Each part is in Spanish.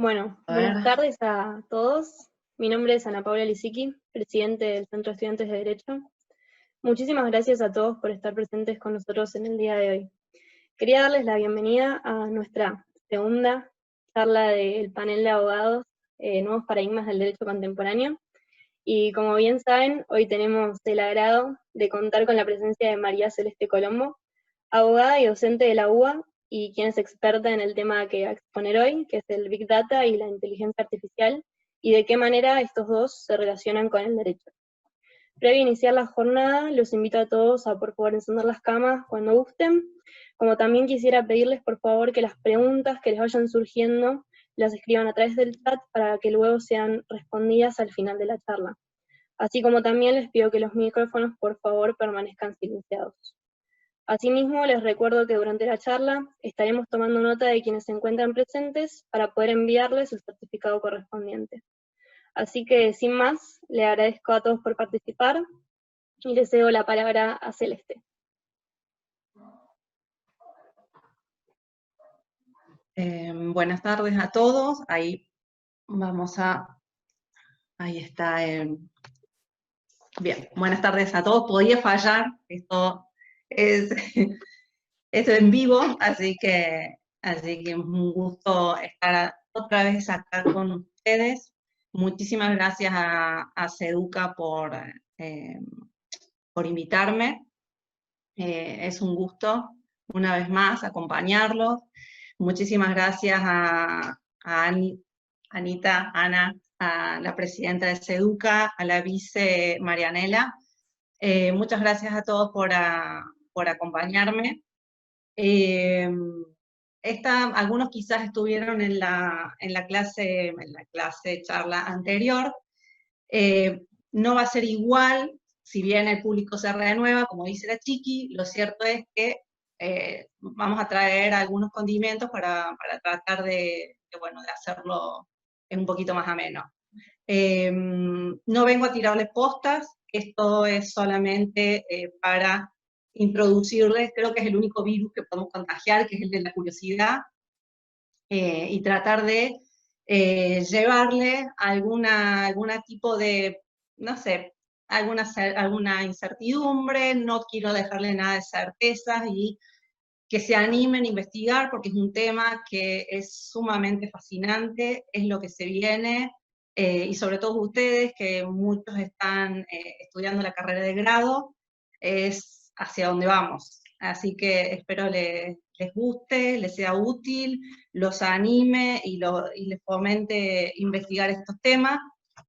Bueno, A buenas ver. tardes a todos. Mi nombre es Ana Paula Lisicki, presidente del Centro de Estudiantes de Derecho. Muchísimas gracias a todos por estar presentes con nosotros en el día de hoy. Quería darles la bienvenida a nuestra segunda charla del panel de abogados, Nuevos Paradigmas del Derecho Contemporáneo. Y como bien saben, hoy tenemos el agrado de contar con la presencia de María Celeste Colombo, abogada y docente de la UBA, y quien es experta en el tema que va a exponer hoy, que es el Big Data y la inteligencia artificial, y de qué manera estos dos se relacionan con el derecho. Previo a iniciar la jornada, los invito a todos a por favor encender las cámaras cuando gusten, como también quisiera pedirles por favor que las preguntas que les vayan surgiendo las escriban a través del chat para que luego sean respondidas al final de la charla. Así como también les pido que los micrófonos por favor permanezcan silenciados. Asimismo, les recuerdo que durante la charla estaremos tomando nota de quienes se encuentran presentes para poder enviarles el certificado correspondiente. Así que, sin más, le agradezco a todos por participar y les cedo la palabra a Celeste. Buenas tardes a todos. Ahí está. Bien, buenas tardes a todos. Podía fallar, esto es en vivo, así que es un gusto estar otra vez acá con ustedes. Muchísimas gracias a Seduca por invitarme. Es un gusto, una vez más, acompañarlos. Muchísimas gracias a Ana, a la presidenta de Seduca, a la vice Marianela. Muchas gracias a todos por acompañarme. Algunos quizás estuvieron en la charla anterior. No va a ser igual, si bien el público se renueva, como dice la Chiqui, lo cierto es que vamos a traer algunos condimentos para tratar de hacerlo un poquito más ameno. No vengo a tirarles postas, esto es solamente para introducirles, creo que es el único virus que podemos contagiar, que es el de la curiosidad, y tratar de llevarle alguna tipo de, no sé, alguna incertidumbre, no quiero dejarle nada de certezas y que se animen a investigar porque es un tema que es sumamente fascinante, es lo que se viene, y sobre todo ustedes, que muchos están estudiando la carrera de grado, es hacia donde vamos. Así que espero les guste, les sea útil, los anime y les fomente investigar estos temas.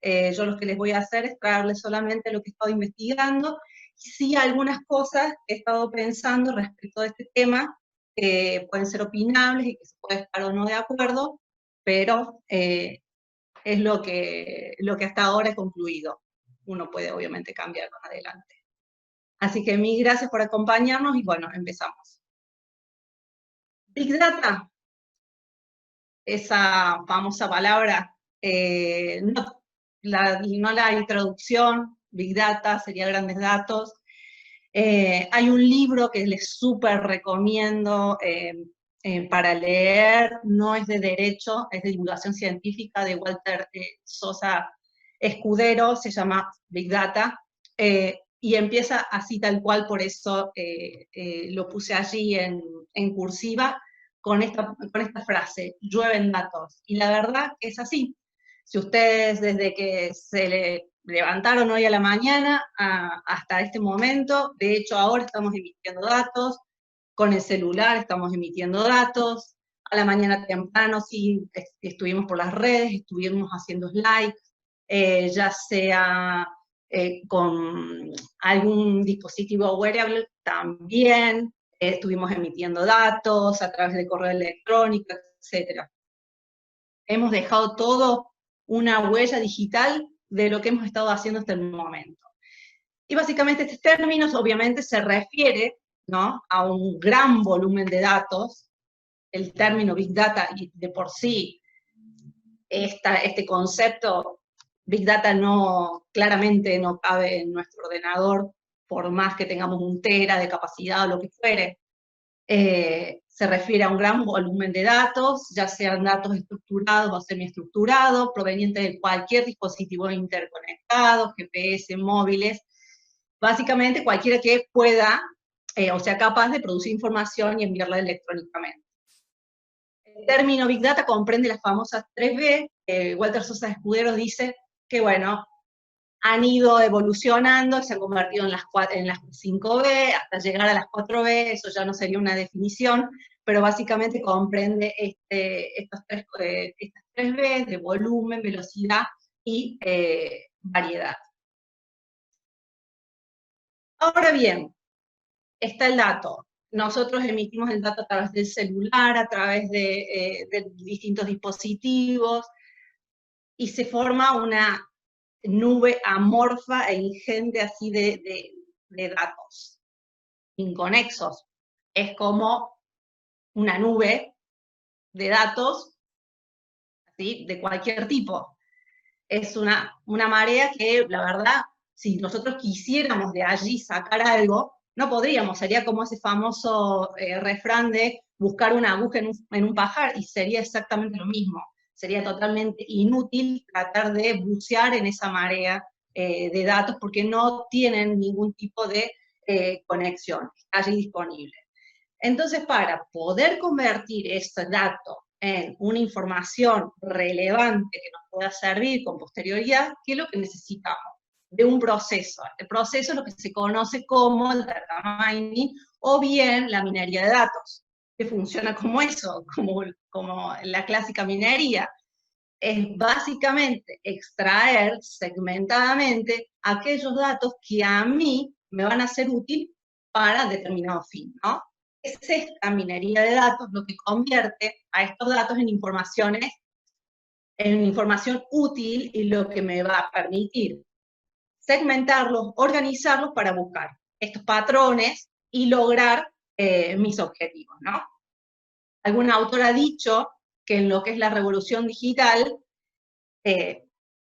Yo lo que les voy a hacer es traerles solamente lo que he estado investigando, y sí algunas cosas que he estado pensando respecto a este tema, que pueden ser opinables y que se puede estar o no de acuerdo, pero es lo que hasta ahora he concluido. Uno puede obviamente cambiar más adelante. Así que mil gracias por acompañarnos y bueno, empezamos. Big Data, esa famosa palabra, no la introducción, Big Data sería grandes datos. Hay un libro que les súper recomiendo para leer, no es de derecho, es de divulgación científica, de Walter Sosa Escudero, se llama Big Data, y empieza así tal cual, por eso lo puse allí en cursiva, con esta frase, llueven datos. Y la verdad es así. Si ustedes desde que se levantaron hoy a la mañana hasta este momento, de hecho ahora estamos emitiendo datos, con el celular estamos emitiendo datos, a la mañana temprano sí estuvimos por las redes, estuvimos haciendo likes, ya sea con algún dispositivo wearable también, estuvimos emitiendo datos a través de correo electrónico, etc. Hemos dejado todo una huella digital de lo que hemos estado haciendo hasta el momento. Y básicamente estos términos obviamente se refiere, ¿no?, a un gran volumen de datos. El término Big Data, y de por sí, este concepto Big Data claramente no cabe en nuestro ordenador, por más que tengamos 1 tera de capacidad o lo que fuere. se refiere a un gran volumen de datos, ya sean datos estructurados o semiestructurados, provenientes de cualquier dispositivo interconectado, GPS, móviles, básicamente cualquiera que pueda o sea capaz de producir información y enviarla electrónicamente. El término Big Data comprende las famosas 3B. Walter Sosa Escudero dice que, bueno, han ido evolucionando, se han convertido en las 5B, hasta llegar a las 4B, eso ya no sería una definición, pero básicamente comprende estas 3B de volumen, velocidad y variedad. Ahora bien, está el dato. Nosotros emitimos el dato a través del celular, a través de distintos dispositivos, y se forma una nube amorfa e ingente así de datos, inconexos. Es como una nube de datos, ¿sí?, de cualquier tipo. Es una marea que, la verdad, si nosotros quisiéramos de allí sacar algo, no podríamos, sería como ese famoso refrán de buscar una aguja en un pajar, y sería exactamente lo mismo. Sería totalmente inútil tratar de bucear en esa marea de datos, porque no tienen ningún tipo de conexión, está allí disponible. Entonces, para poder convertir ese dato en una información relevante que nos pueda servir con posterioridad, ¿qué es lo que necesitamos? De un proceso. Este proceso es lo que se conoce como el data mining, o bien la minería de datos, que funciona como eso, como la clásica minería. Es básicamente extraer segmentadamente aquellos datos que a mí me van a ser útil para determinado fin, ¿no? Es esta minería de datos lo que convierte a estos datos en información útil, y lo que me va a permitir segmentarlos, organizarlos para buscar estos patrones y lograr mis objetivos, ¿no? Algún autor ha dicho que en lo que es la revolución digital, de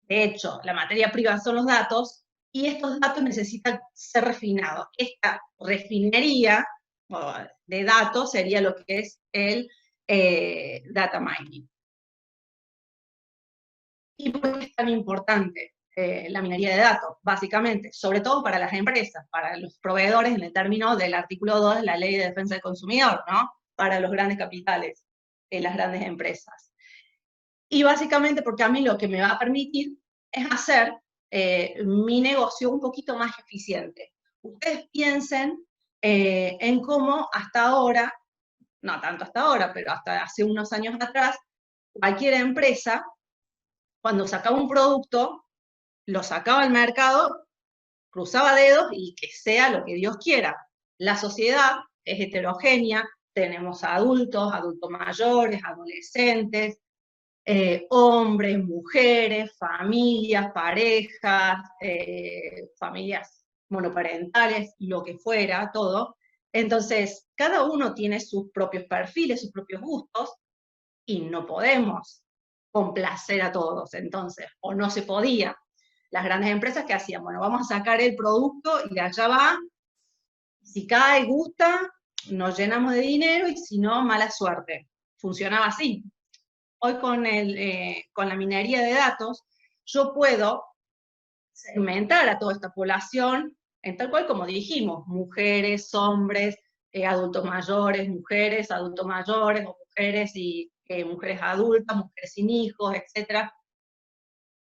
hecho, la materia prima son los datos, y estos datos necesitan ser refinados. Esta refinería de datos sería lo que es el data mining. ¿Y por qué es tan importante la minería de datos? Básicamente, sobre todo para las empresas, para los proveedores, en el término del artículo 2 de la Ley de Defensa del Consumidor, ¿no? Para los grandes capitales, las grandes empresas. Y básicamente porque a mí lo que me va a permitir es hacer mi negocio un poquito más eficiente. Ustedes piensen en cómo hasta ahora, no tanto hasta ahora, pero hasta hace unos años atrás, cualquier empresa, cuando sacaba un producto, lo sacaba al mercado, cruzaba dedos y que sea lo que Dios quiera. La sociedad es heterogénea, tenemos adultos mayores, adolescentes, hombres, mujeres, familias, parejas, familias monoparentales, lo que fuera, todo. Entonces, cada uno tiene sus propios perfiles, sus propios gustos, y no podemos complacer a todos, entonces, o no se podía. Las grandes empresas, ¿qué hacían? Bueno, vamos a sacar el producto y allá va, si cae, gusta, nos llenamos de dinero, y si no, mala suerte. Funcionaba así. Hoy con la minería de datos, yo puedo segmentar a toda esta población en tal cual como dijimos, mujeres, hombres, adultos mayores, mujeres, adultos mayores, o mujeres y mujeres adultas, mujeres sin hijos, etc.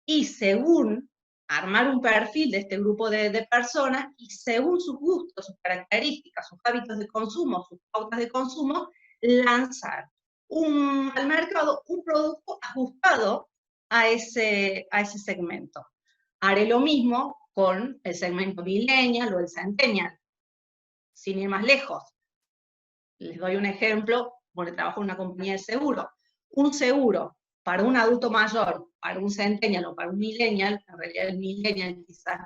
Y según armar un perfil de este grupo de personas, y según sus gustos, sus características, sus hábitos de consumo, sus pautas de consumo, lanzar al mercado un producto ajustado a ese segmento. Haré lo mismo con el segmento millennial o el centennial, sin ir más lejos. Les doy un ejemplo, porque trabajo en una compañía de seguro. Un seguro para un adulto mayor, para un centennial o para un millennial, en realidad el millennial quizás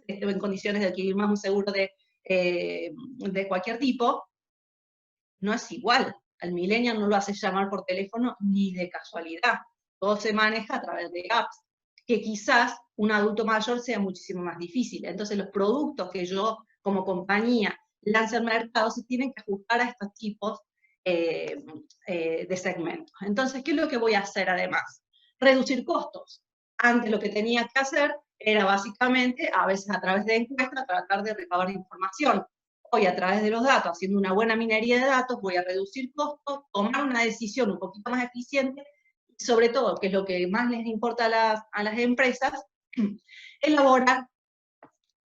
esté en condiciones de adquirir más un seguro de cualquier tipo, no es igual. Al millennial no lo hace llamar por teléfono ni de casualidad. Todo se maneja a través de apps, que quizás un adulto mayor sea muchísimo más difícil. Entonces los productos que yo como compañía lance al mercado se tienen que ajustar a estos tipos de segmentos. Entonces, ¿qué es lo que voy a hacer además? Reducir costos. Antes lo que tenía que hacer era básicamente, a veces a través de encuestas, tratar de recabar información. Hoy a través de los datos, haciendo una buena minería de datos, voy a reducir costos, tomar una decisión un poquito más eficiente, y sobre todo, que es lo que más les importa a las empresas, elaborar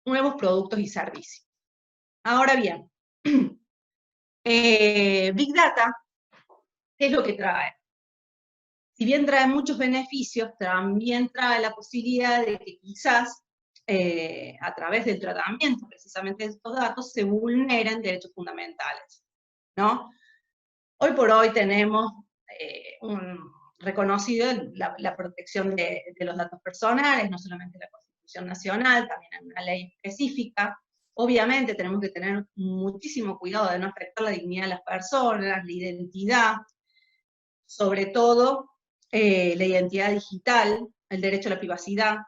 nuevos productos y servicios. Ahora bien, Big Data, ¿qué es lo que trae? Si bien trae muchos beneficios, también trae la posibilidad de que quizás a través del tratamiento precisamente de estos datos se vulneren derechos fundamentales, ¿no? Hoy por hoy tenemos reconocido la protección de los datos personales, no solamente la Constitución Nacional, también hay una ley específica. Obviamente tenemos que tener muchísimo cuidado de no afectar la dignidad de las personas, la identidad, sobre todo la identidad digital, el derecho a la privacidad.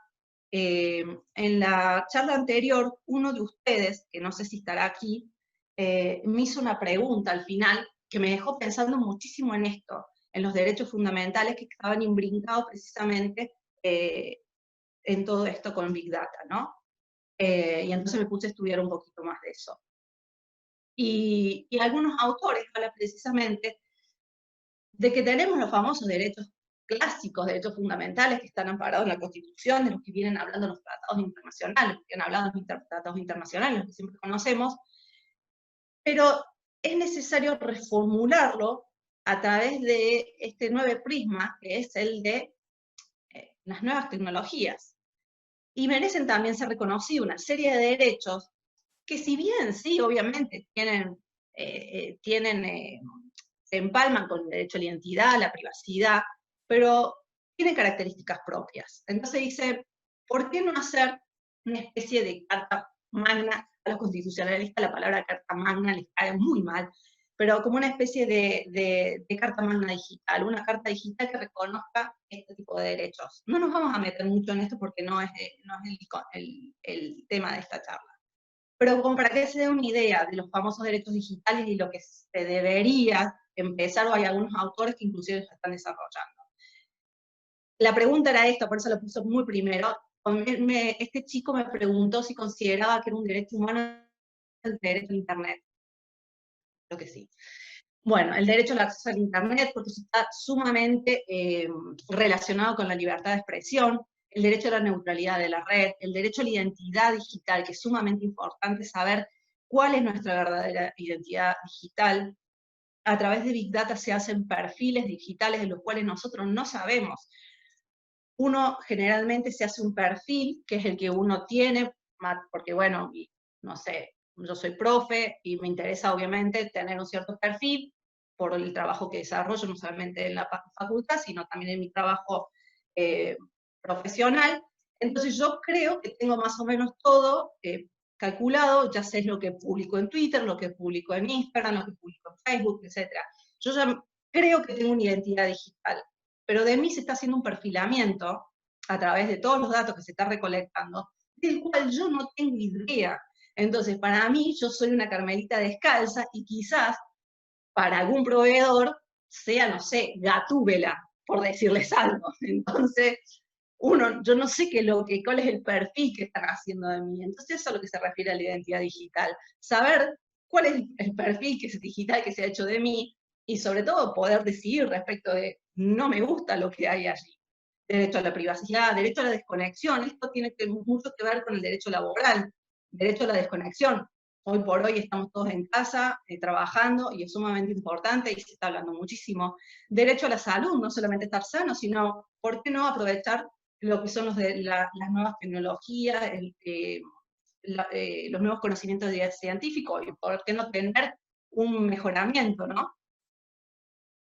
En la charla anterior, uno de ustedes, que no sé si estará aquí, me hizo una pregunta al final que me dejó pensando muchísimo en esto, en los derechos fundamentales que estaban imbrincados precisamente en todo esto con Big Data, ¿no? Y entonces me puse a estudiar un poquito más de eso. Y algunos autores hablan precisamente de que tenemos los famosos derechos clásicos, derechos fundamentales que están amparados en la Constitución, de los que vienen hablando los tratados internacionales, que han hablado los tratados internacionales, los que siempre conocemos, pero es necesario reformularlo a través de este nuevo prisma, que es el de las nuevas tecnologías. Y merecen también ser reconocidos una serie de derechos que, si bien sí, obviamente se empalman con el derecho a la identidad, a la privacidad, pero tienen características propias. Entonces dice, ¿por qué no hacer una especie de carta magna? A los constitucionalistas la palabra carta magna les cae muy mal, pero como una especie de carta magna digital, una carta digital que reconozca este tipo de derechos. No nos vamos a meter mucho en esto porque no es el tema de esta charla. Pero como para que se dé una idea de los famosos derechos digitales y lo que se debería empezar, o hay algunos autores que inclusive ya están desarrollando. La pregunta era esta, por eso lo puso muy primero. Este chico me preguntó si consideraba que era un derecho humano el derecho a Internet. Creo que sí. Bueno, el derecho al acceso al Internet, porque eso está sumamente relacionado con la libertad de expresión, el derecho a la neutralidad de la red, el derecho a la identidad digital, que es sumamente importante saber cuál es nuestra verdadera identidad digital. A través de Big Data se hacen perfiles digitales de los cuales nosotros no sabemos. Uno generalmente se hace un perfil, que es el que uno tiene, porque bueno, no sé, yo soy profe y me interesa obviamente tener un cierto perfil por el trabajo que desarrollo, no solamente en la facultad, sino también en mi trabajo profesional. Entonces yo creo que tengo más o menos todo calculado, ya sé lo que publico en Twitter, lo que publico en Instagram, lo que publico en Facebook, etc. Yo ya creo que tengo una identidad digital, pero de mí se está haciendo un perfilamiento a través de todos los datos que se está recolectando, del cual yo no tengo idea. Entonces, para mí, yo soy una carmelita descalza y quizás para algún proveedor sea, no sé, Gatúbela, por decirles algo. Entonces, yo no sé cuál es el perfil que están haciendo de mí. Entonces, eso es a lo que se refiere a la identidad digital. Saber cuál es el perfil que es digital que se ha hecho de mí y sobre todo poder decidir respecto de no me gusta lo que hay allí. Derecho a la privacidad, derecho a la desconexión. Esto tiene mucho que ver con el derecho laboral, derecho a la desconexión. Hoy por hoy estamos todos en casa, trabajando, y es sumamente importante, y se está hablando muchísimo. Derecho a la salud, no solamente estar sano, sino, ¿por qué no aprovechar lo que son las nuevas tecnologías, los nuevos conocimientos científicos, y por qué no tener un mejoramiento, ¿no?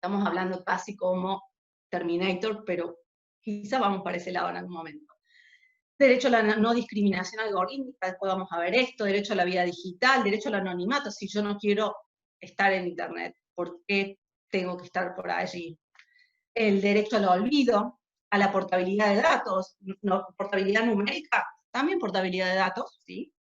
Estamos hablando casi como Terminator, pero quizá vamos para ese lado en algún momento. Derecho a la no discriminación algorítmica, después vamos a ver esto, derecho a la vida digital, derecho al anonimato, si yo no quiero estar en Internet, ¿por qué tengo que estar por allí? El derecho al olvido, a la portabilidad de datos, no, portabilidad numérica, también portabilidad de datos, ¿sí?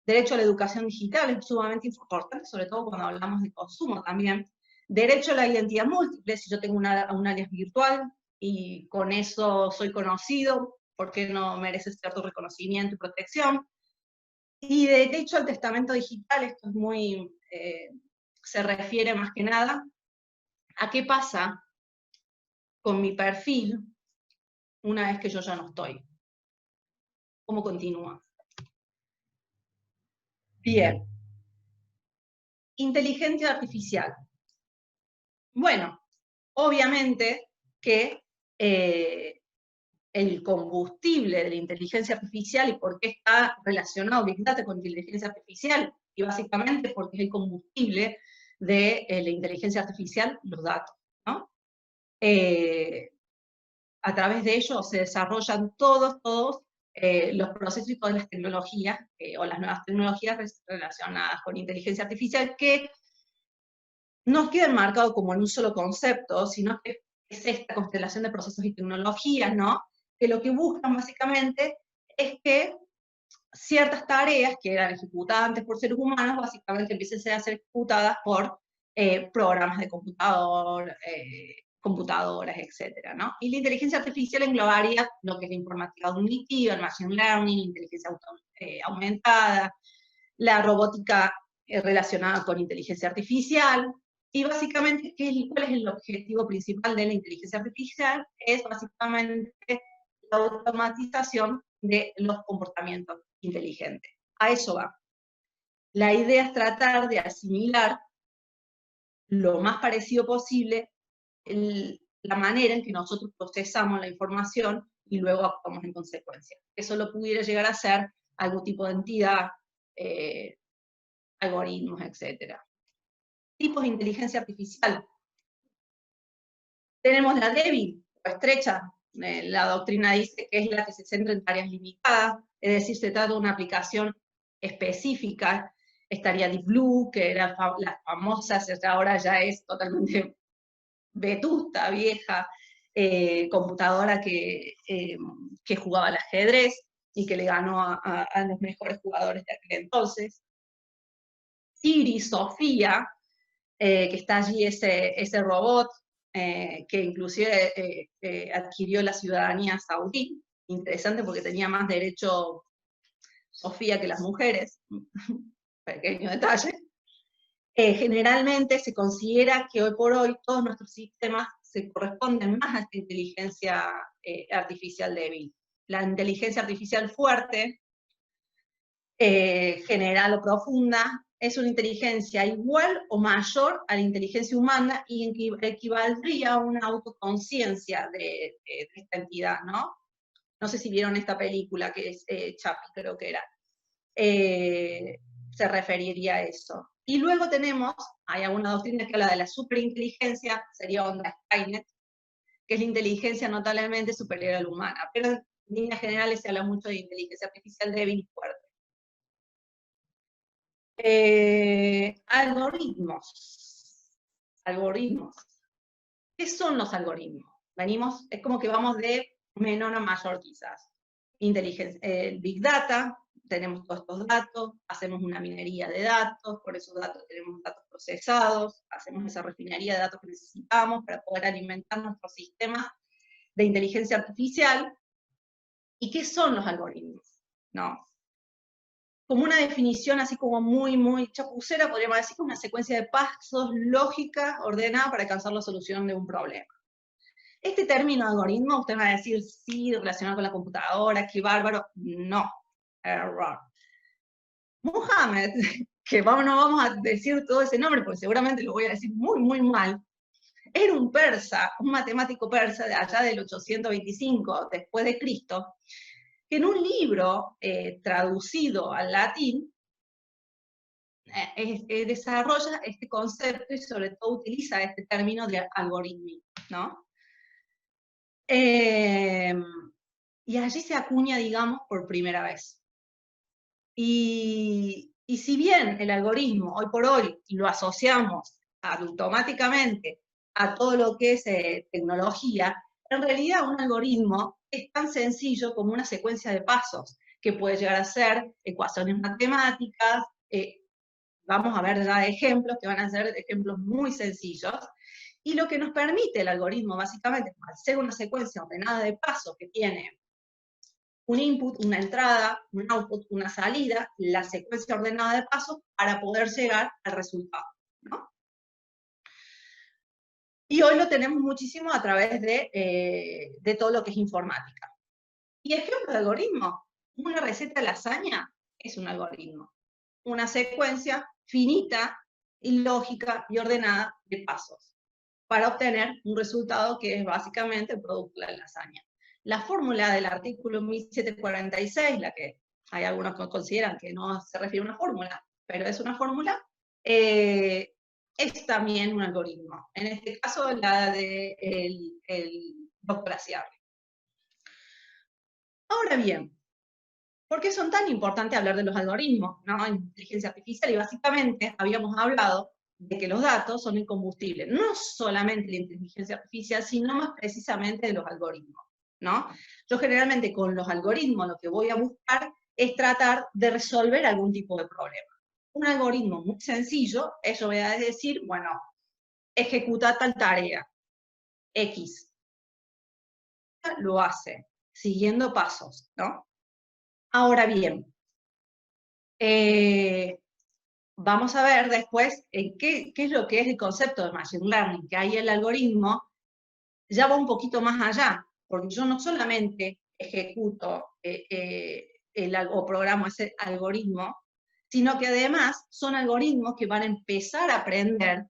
Derecho a la educación digital, es sumamente importante, sobre todo cuando hablamos de consumo también. Derecho a la identidad múltiple, si yo tengo un alias virtual y con eso soy conocido, ¿por qué no merece cierto reconocimiento y protección? Y derecho al testamento digital, esto es muy, se refiere más que nada a qué pasa con mi perfil una vez que yo ya no estoy. ¿Cómo continúa? Bien. Inteligencia artificial. Bueno, obviamente que el combustible de la inteligencia artificial y por qué está relacionado Big Data con inteligencia artificial, y básicamente porque es el combustible de la inteligencia artificial, los datos, ¿no? A través de ellos se desarrollan todos los procesos y todas las tecnologías, o las nuevas tecnologías relacionadas con inteligencia artificial, que no queda enmarcado como en un solo concepto, sino que es esta constelación de procesos y tecnologías, ¿no? Que lo que buscan básicamente es que ciertas tareas que eran ejecutadas antes por seres humanos, básicamente empiecen a ser ejecutadas por programas de computador, computadoras, etcétera, ¿no? Y la inteligencia artificial englobaría lo que es la informática cognitiva, el machine learning, la inteligencia aumentada, la robótica relacionada con inteligencia artificial, y básicamente, ¿cuál es el objetivo principal de la inteligencia artificial? Es básicamente la automatización de los comportamientos inteligentes. A eso va. La idea es tratar de asimilar lo más parecido posible la manera en que nosotros procesamos la información y luego actuamos en consecuencia. Eso lo pudiera llegar a ser algún tipo de entidad, algoritmos, etc. Tipos de inteligencia artificial. Tenemos la débil o estrecha. La doctrina dice que es la que se centra en tareas limitadas, es decir, se trata de una aplicación específica. Estaría Deep Blue, que era la famosa, ahora ya es totalmente vetusta, vieja, computadora que jugaba al ajedrez y que le ganó a los mejores jugadores de aquel entonces. Siri, Sofía, que está allí ese robot, que inclusive adquirió la ciudadanía saudí. Interesante porque tenía más derecho Sofía que las mujeres. Pequeño detalle. Generalmente se considera que hoy por hoy todos nuestros sistemas se corresponden más a esta inteligencia artificial débil. La inteligencia artificial fuerte, general o profunda, es una inteligencia igual o mayor a la inteligencia humana y equivaldría a una autoconciencia de esta entidad, ¿no? No sé si vieron esta película que es Chappie, creo que era. Se referiría a eso. Y luego tenemos, hay alguna doctrina que habla de la superinteligencia, sería onda Skynet, que es la inteligencia notablemente superior a la humana, pero en líneas generales se habla mucho de inteligencia artificial débil y fuerte. Algoritmos. Algoritmos. ¿Qué son los algoritmos? Es como que vamos de menor a mayor quizás. Inteligencia, Big Data, tenemos todos estos datos, hacemos una minería de datos, por esos datos tenemos datos procesados, hacemos esa refinería de datos que necesitamos para poder alimentar nuestro sistema de inteligencia artificial. ¿Y qué son los algoritmos? No. Como una definición así como muy chapucera, podríamos decir que una secuencia de pasos lógica, ordenada para alcanzar la solución de un problema. Este término algoritmo, usted va a decir, sí, relacionado con la computadora, qué bárbaro. No, error. Mohammed, que no vamos a decir todo ese nombre, porque seguramente lo voy a decir muy mal, era un persa, un matemático persa de allá del 825 después de Cristo, que en un libro traducido al latín, desarrolla este concepto y sobre todo utiliza este término de algoritmo, ¿no? Y allí se acuña, digamos, por primera vez. Y si bien el algoritmo, hoy por hoy, lo asociamos automáticamente a todo lo que es tecnología, en realidad un algoritmo es tan sencillo como una secuencia de pasos, que puede llegar a ser ecuaciones matemáticas, vamos a ver ya ejemplos que van a ser ejemplos muy sencillos, y lo que nos permite el algoritmo, básicamente, al ser una secuencia ordenada de pasos que tiene un input, una entrada, un output, una salida, la secuencia ordenada de pasos para poder llegar al resultado, ¿no? Y hoy lo tenemos muchísimo a través de todo lo que es informática. Y ejemplo de algoritmo, una receta de lasaña es un algoritmo. Una secuencia finita, y lógica y ordenada de pasos para obtener un resultado que es básicamente el producto de la lasaña. La fórmula del artículo 1746, la que hay algunos que consideran que no se refiere a una fórmula, pero es una fórmula, es también un algoritmo. En este caso, la del doctor Aciarri. Ahora bien, ¿por qué son tan importantes hablar de los algoritmos, ¿no? En inteligencia artificial? Y básicamente habíamos hablado de que los datos son incombustibles, no solamente la inteligencia artificial, sino más precisamente de los algoritmos, ¿no? Yo generalmente con los algoritmos lo que voy a buscar es tratar de resolver algún tipo de problema. Un algoritmo muy sencillo, eso voy a decir, bueno, ejecuta tal tarea, X, lo hace, siguiendo pasos, ¿no? Ahora bien, vamos a ver después qué es lo que es el concepto de Machine Learning, que ahí el algoritmo ya va un poquito más allá, porque yo no solamente ejecuto o programo ese algoritmo, sino que además son algoritmos que van a empezar a aprender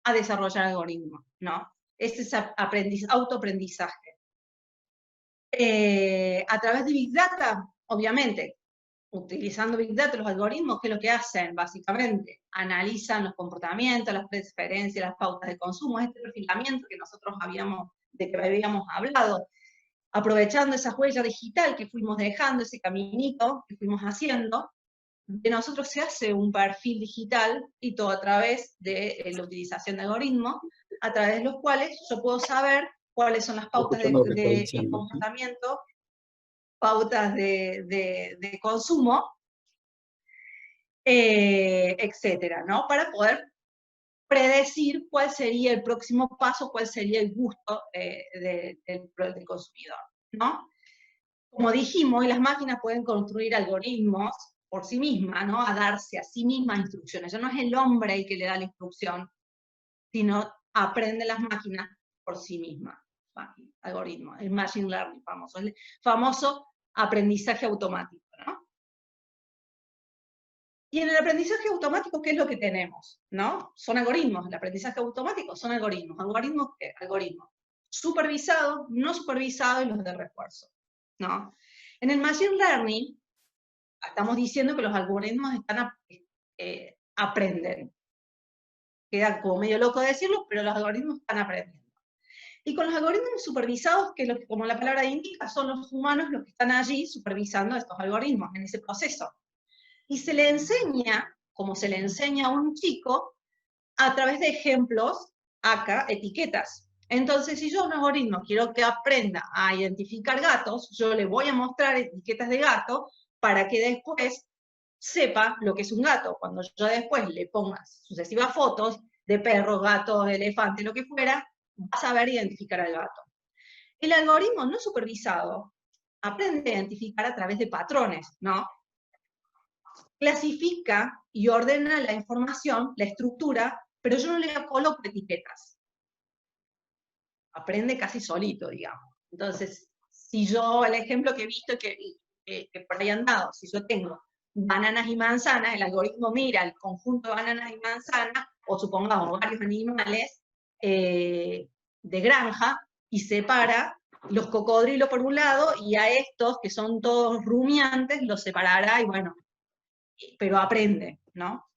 a desarrollar algoritmos, ¿no? Ese es autoaprendizaje. A través de Big Data, obviamente, utilizando Big Data, los algoritmos, ¿qué es lo que hacen? Básicamente, analizan los comportamientos, las preferencias, las pautas de consumo, este perfilamiento que nosotros habíamos hablado, aprovechando esa huella digital que fuimos dejando, ese caminito que fuimos haciendo, de nosotros se hace un perfil digital, y todo a través de la utilización de algoritmos, a través de los cuales yo puedo saber cuáles son las pautas de comportamiento, pautas de consumo, etcétera, ¿no? Para poder predecir cuál sería el próximo paso, cuál sería el gusto del consumidor, ¿no? Como dijimos, las máquinas pueden construir algoritmos por sí mismas, ¿no? A darse a sí mismas instrucciones. Ya no es el hombre el que le da la instrucción, sino aprenden las máquinas por sí mismas. Algoritmo, el machine learning famoso, el famoso aprendizaje automático, ¿no? Y en el aprendizaje automático, ¿qué es lo que tenemos? ¿No? Son algoritmos. El aprendizaje automático son algoritmos. ¿Algoritmos qué? Algoritmos supervisados, no supervisados y los de refuerzo, ¿no? En el machine learning, estamos diciendo que los algoritmos aprenden. Queda como medio loco decirlo, pero los algoritmos están aprendiendo. Y con los algoritmos supervisados, que como la palabra indica, son los humanos los que están allí supervisando estos algoritmos en ese proceso. Y se le enseña, como se le enseña a un chico, a través de ejemplos, acá, etiquetas. Entonces, si yo a un algoritmo quiero que aprenda a identificar gatos, yo le voy a mostrar etiquetas de gato para que después sepa lo que es un gato. Cuando yo después le ponga sucesivas fotos de perros, gatos, elefantes, lo que fuera, va a saber identificar al gato. El algoritmo no supervisado aprende a identificar a través de patrones, ¿no? Clasifica y ordena la información, la estructura, pero yo no le coloco etiquetas. Aprende casi solito, digamos. Entonces, si yo, el ejemplo que he visto que por ahí han dado, si yo tengo bananas y manzanas, el algoritmo mira el conjunto de bananas y manzanas, o supongamos varios animales de granja, y separa los cocodrilos por un lado, y a estos, que son todos rumiantes, los separará, y bueno, pero aprende, ¿no?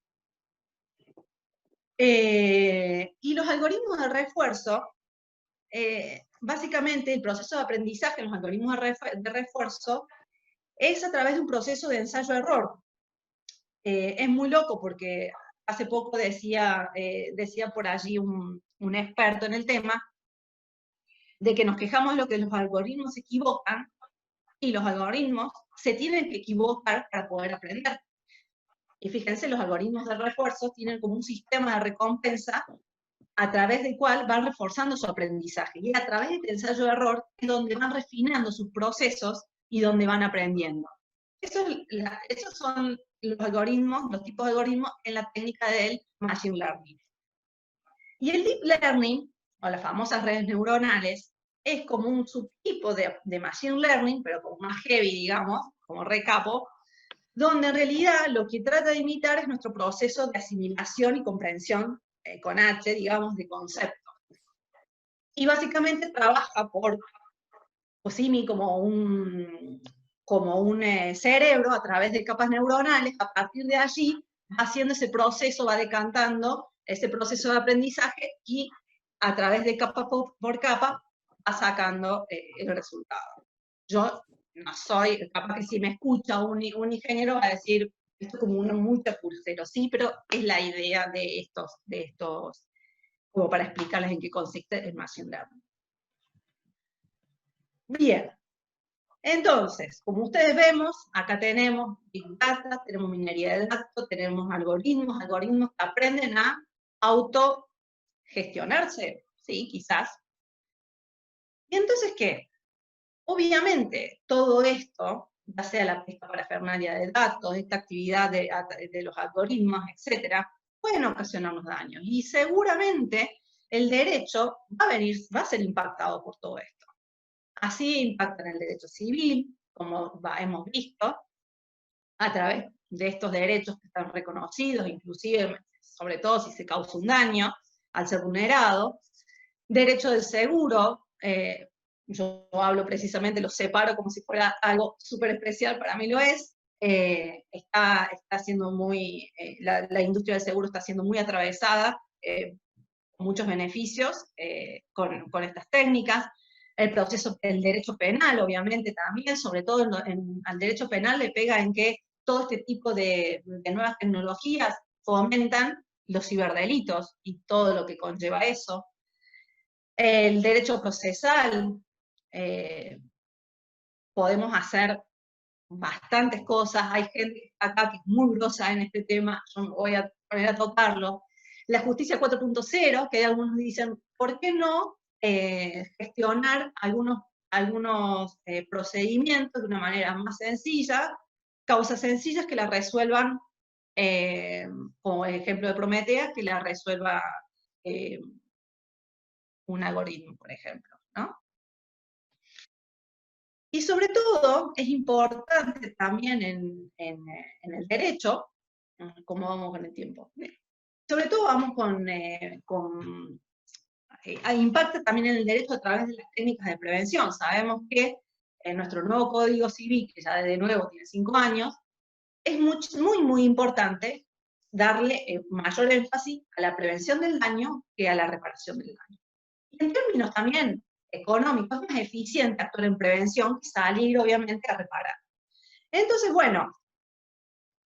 Y los algoritmos de refuerzo, básicamente el proceso de aprendizaje en los algoritmos de refuerzo es a través de un proceso de ensayo-error. Es muy loco porque hace poco decía por allí un experto en el tema, de que nos quejamos de lo que los algoritmos se equivocan, y los algoritmos se tienen que equivocar para poder aprender. Y fíjense, los algoritmos de refuerzo tienen como un sistema de recompensa a través del cual van reforzando su aprendizaje. Y a través del ensayo-error es donde van refinando sus procesos y donde van aprendiendo. Esos son los algoritmos, los tipos de algoritmos en la técnica del Machine Learning. Y el Deep Learning, o las famosas redes neuronales, es como un subtipo de Machine Learning, pero como más heavy, digamos, como recapo, donde en realidad lo que trata de imitar es nuestro proceso de asimilación y comprensión, con H, digamos, de conceptos. Y básicamente trabaja por SIMI como un cerebro a través de capas neuronales. A partir de allí va haciendo ese proceso, va decantando ese proceso de aprendizaje y a través de capa por capa va sacando el resultado. Yo no soy, capaz que si me escucha un ingeniero va a decir, esto es como muy chapucero, sí, pero es la idea de estos, como para explicarles en qué consiste el Machine Learning. Bien, entonces, como ustedes vemos, acá tenemos Big Data, tenemos minería de datos, tenemos algoritmos que aprenden a autogestionarse, sí, quizás. ¿Y entonces qué? Obviamente, todo esto, ya sea la pesca parafernalia de datos, esta actividad de los algoritmos, etcétera, pueden ocasionarnos daños. Y seguramente el derecho va a ser impactado por todo esto. Así impacta en el derecho civil, como hemos visto, a través de estos derechos que están reconocidos, inclusive, sobre todo si se causa un daño al ser vulnerado. Derecho del seguro, yo hablo precisamente, lo separo como si fuera algo súper especial, para mí lo es. Está siendo muy, la industria del seguro está siendo muy atravesada, con muchos beneficios con estas técnicas. El derecho penal, obviamente, también, sobre todo al derecho penal le pega en que todo este tipo de nuevas tecnologías fomentan los ciberdelitos y todo lo que conlleva eso. El derecho procesal, podemos hacer bastantes cosas, hay gente acá que es muy grosa en este tema, yo me voy a poner a tocarlo. La justicia 4.0, que algunos dicen, ¿por qué no gestionar algunos procedimientos de una manera más sencilla, causas sencillas que las resuelvan, como el ejemplo de Prometheus, que la resuelva un algoritmo, por ejemplo, ¿no? Y sobre todo, es importante también en el derecho, ¿cómo vamos con el tiempo? Sobre todo vamos impacta también en el derecho a través de las técnicas de prevención. Sabemos que en nuestro nuevo Código Civil, que ya de nuevo tiene 5 años, es muy, muy importante darle mayor énfasis a la prevención del daño que a la reparación del daño. Y en términos también económicos, es más eficiente actuar en prevención que salir, obviamente, a reparar. Entonces, bueno,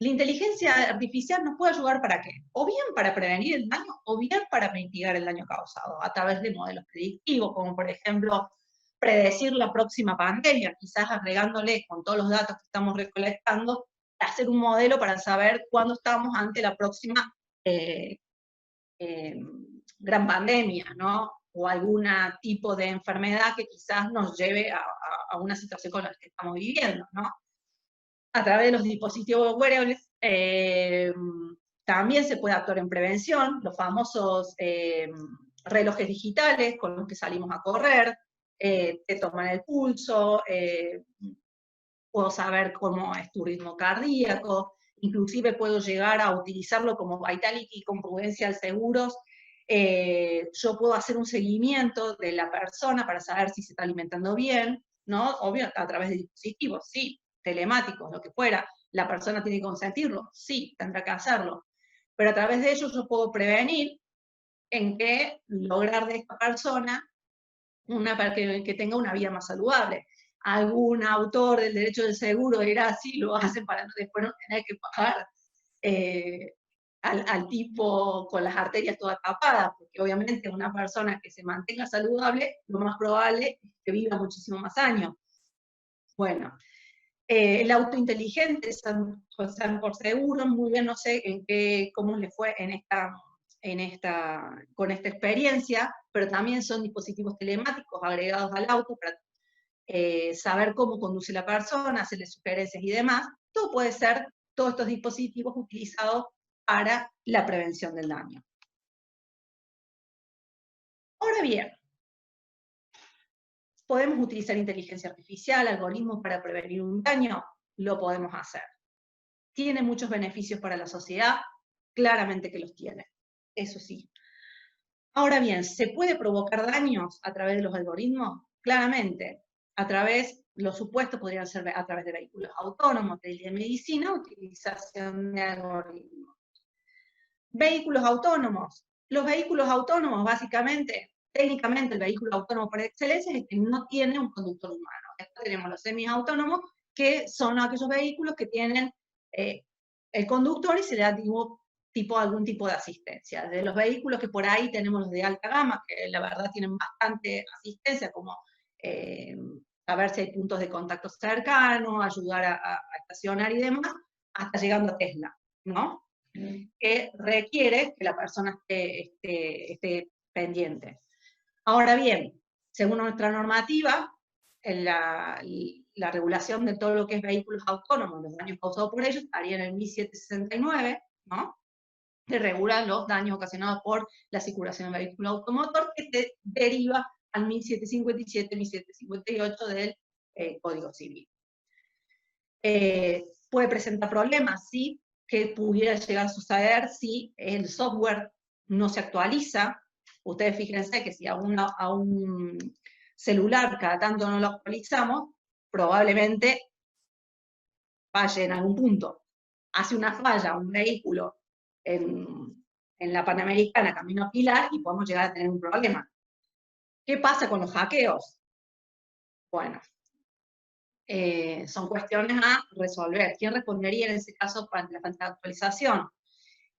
la inteligencia artificial nos puede ayudar ¿para qué? O bien para prevenir el daño, o bien para mitigar el daño causado, a través de modelos predictivos, como por ejemplo, predecir la próxima pandemia, quizás agregándole con todos los datos que estamos recolectando, hacer un modelo para saber cuándo estamos ante la próxima gran pandemia, ¿no? O algún tipo de enfermedad que quizás nos lleve a una situación con la que estamos viviendo, ¿no? A través de los dispositivos wearables, también se puede actuar en prevención, los famosos relojes digitales con los que salimos a correr, te toman el pulso, puedo saber cómo es tu ritmo cardíaco, inclusive puedo llegar a utilizarlo como Vitality con Prudential Seguros. Yo puedo hacer un seguimiento de la persona para saber si se está alimentando bien, ¿no? Obvio, a través de dispositivos, sí, telemáticos, lo que fuera. ¿La persona tiene que consentirlo? Sí, tendrá que hacerlo. Pero a través de ello yo puedo prevenir en que lograr de esta persona para que tenga una vida más saludable. Algún autor del derecho del seguro dirá, sí, lo hacen para después no tener que pagar al tipo con las arterias todas tapadas, porque obviamente una persona que se mantenga saludable, lo más probable es que viva muchísimo más años. Bueno, El auto inteligente, están por seguro, muy bien, no sé cómo le fue con esta experiencia, pero también son dispositivos telemáticos agregados al auto para saber cómo conduce la persona, hacerle sugerencias y demás. Todo puede ser, todos estos dispositivos utilizados para la prevención del daño. Ahora bien, ¿podemos utilizar inteligencia artificial, algoritmos para prevenir un daño? Lo podemos hacer. ¿Tiene muchos beneficios para la sociedad? Claramente que los tiene, eso sí. Ahora bien, ¿se puede provocar daños a través de los algoritmos? Claramente. Los supuestos podrían ser a través de vehículos autónomos, de medicina, utilización de algoritmos. Vehículos autónomos. Los vehículos autónomos, básicamente, técnicamente el vehículo autónomo por excelencia es el que no tiene un conductor humano. Después tenemos los semiautónomos, que son aquellos vehículos que tienen el conductor y se le da algún tipo de asistencia. De los vehículos que por ahí tenemos los de alta gama, que la verdad tienen bastante asistencia, como saber si hay puntos de contacto cercanos, ayudar a estacionar y demás, hasta llegando a Tesla, ¿no? Que requiere que la persona esté pendiente. Ahora bien, según nuestra normativa, la regulación de todo lo que es vehículos autónomos, los daños causados por ellos, estaría en el 1769, ¿no? Que regula los daños ocasionados por la circulación del vehículo automotor, que se deriva al 1757, 1758 del Código Civil. Puede presentar problemas, ¿sí? Que pudiera llegar a suceder si el software no se actualiza. Ustedes fíjense que si a un celular cada tanto no lo actualizamos, probablemente falle en algún punto. Hace una falla un vehículo en la Panamericana, camino a Pilar, y podemos llegar a tener un problema. ¿Qué pasa con los hackeos? Bueno, son cuestiones a resolver. ¿Quién respondería en ese caso para la falta de actualización?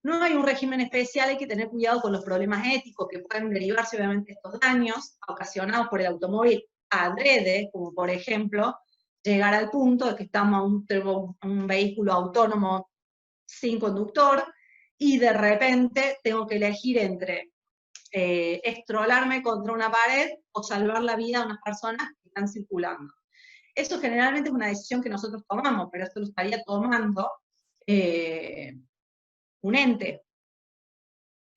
No hay un régimen especial, hay que tener cuidado con los problemas éticos que pueden derivarse obviamente de estos daños ocasionados por el automóvil adrede, como por ejemplo, llegar al punto de que estamos a un vehículo autónomo sin conductor y de repente tengo que elegir entre estrolarme contra una pared o salvar la vida de unas personas que están circulando. Eso generalmente es una decisión que nosotros tomamos, pero esto lo estaría tomando un ente.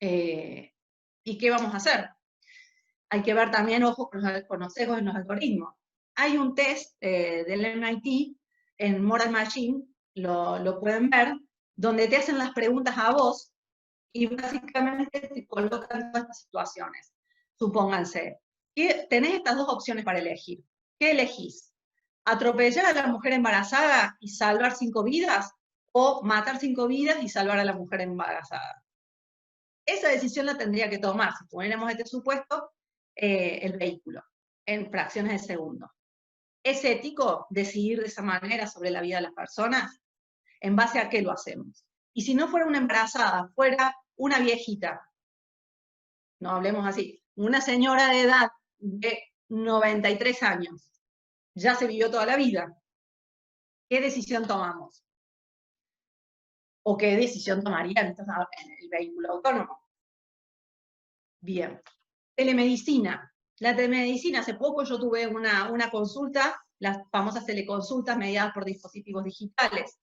¿Y qué vamos a hacer? Hay que ver también, ojo, con los sesgos en los algoritmos. Hay un test del MIT en Moral Machine, lo pueden ver, donde te hacen las preguntas a vos y básicamente te colocan en todas estas situaciones. Supónganse que tenés estas dos opciones para elegir. ¿Qué elegís? ¿Atropellar a la mujer embarazada y salvar 5 vidas? ¿O matar 5 vidas y salvar a la mujer embarazada? Esa decisión la tendría que tomar, si tuviéramos este supuesto, el vehículo, en fracciones de segundo. ¿Es ético decidir de esa manera sobre la vida de las personas? ¿En base a qué lo hacemos? Y si no fuera una embarazada, fuera una viejita, no hablemos así, una señora de edad de 93 años, ya se vivió toda la vida, ¿qué decisión tomamos? ¿O qué decisión tomaría en el vehículo autónomo? Bien. Telemedicina. La telemedicina, hace poco yo tuve una consulta, las famosas teleconsultas mediadas por dispositivos digitales.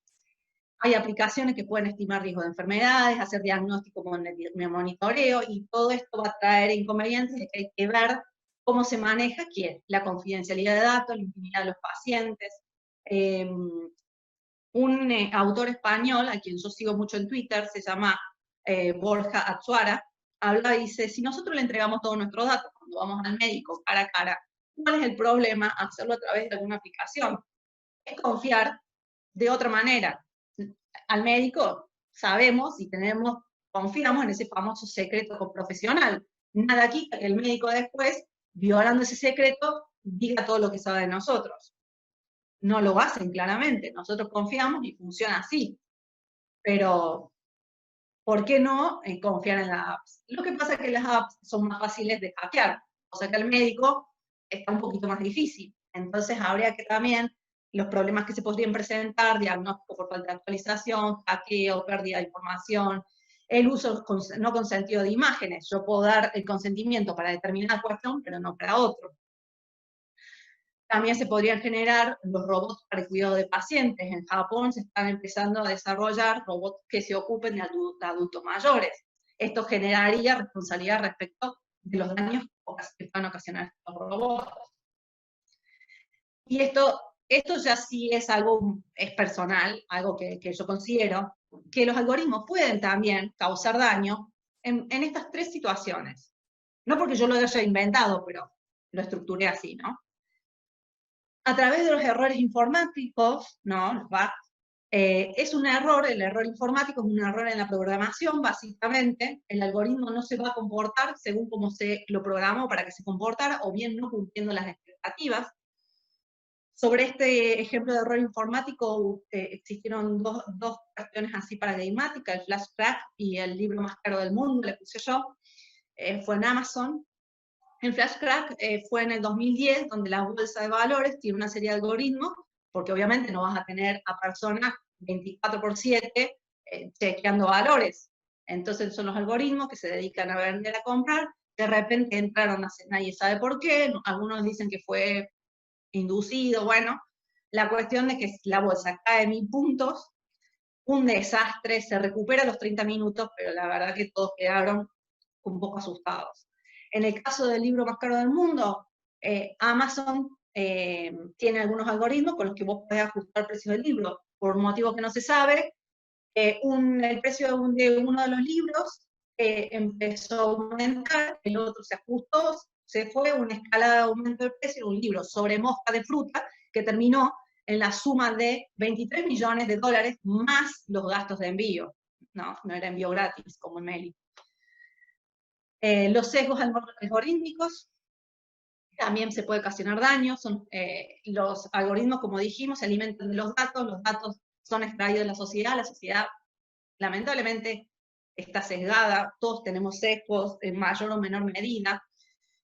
Hay aplicaciones que pueden estimar riesgo de enfermedades, hacer diagnóstico con el monitoreo, y todo esto va a traer inconvenientes de que hay que ver cómo se maneja la confidencialidad de datos, la intimidad de los pacientes. Un autor español, a quien yo sigo mucho en Twitter, se llama Borja Atsuara, habla y dice, si nosotros le entregamos todos nuestros datos cuando vamos al médico cara a cara, ¿cuál es el problema hacerlo a través de alguna aplicación? Es confiar de otra manera. Al médico sabemos y confiamos en ese famoso secreto profesional. Nada quita que el médico después, violando ese secreto, diga todo lo que sabe de nosotros. No lo hacen claramente, nosotros confiamos y funciona así. Pero ¿por qué no confiar en las apps? Lo que pasa es que las apps son más fáciles de hackear, o sea que el médico está un poquito más difícil. Entonces habría que también los problemas que se podrían presentar, diagnóstico por falta de actualización, hackeo, pérdida de información, el uso no consentido de imágenes. Yo puedo dar el consentimiento para determinada cuestión, pero no para otro. También se podrían generar los robots para el cuidado de pacientes. En Japón se están empezando a desarrollar robots que se ocupen de adultos mayores. Esto generaría responsabilidad respecto de los daños que puedan ocasionar estos robots. Y esto ya sí es algo, es personal, algo que yo considero, que los algoritmos pueden también causar daño en estas tres situaciones. No porque yo lo haya inventado, pero lo estructuré así, ¿no? A través de los errores informáticos, ¿no? Los bugs, es un error, el error informático es un error en la programación, básicamente. El algoritmo no se va a comportar según cómo se lo programó para que se comportara, o bien no cumpliendo las expectativas. Sobre este ejemplo de error informático existieron dos cuestiones así paradigmáticas, el flash crack y el libro más caro del mundo, le puse yo, fue en Amazon. El flash crack fue en el 2010, donde la bolsa de valores tiene una serie de algoritmos, porque obviamente no vas a tener a personas 24/7 chequeando valores. Entonces son los algoritmos que se dedican a vender, a comprar, de repente entraron, nadie sabe por qué, algunos dicen que fue inducido, bueno, la cuestión es que la bolsa cae 1000 puntos, un desastre, se recupera a los 30 minutos, pero la verdad que todos quedaron un poco asustados. En el caso del libro más caro del mundo, Amazon tiene algunos algoritmos con los que vos podés ajustar el precio del libro. Por motivo que no se sabe, el precio de uno de los libros empezó a aumentar, el otro se ajustó, se fue una escalada de aumento del precio de un libro sobre mosca de fruta que terminó en la suma de $23 millones más los gastos de envío. No era envío gratis, como en Meli. Los sesgos algorítmicos también se puede ocasionar daño. Los algoritmos, como dijimos, se alimentan de los datos son extraídos de la sociedad lamentablemente está sesgada, todos tenemos sesgos en mayor o menor medida.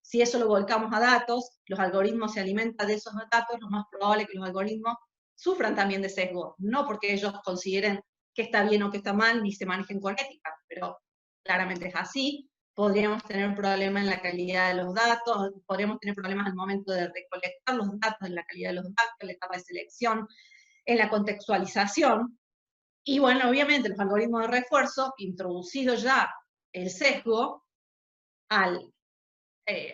Si eso lo volcamos a datos, los algoritmos se alimentan de esos datos, lo más probable es que los algoritmos sufran también de sesgo, no porque ellos consideren que está bien o que está mal, ni se manejen con ética, pero claramente es así. Podríamos tener un problema en la calidad de los datos, podríamos tener problemas al momento de recolectar los datos, en la calidad de los datos, en la etapa de selección, en la contextualización. Y bueno, obviamente los algoritmos de refuerzo, introducido ya el sesgo, al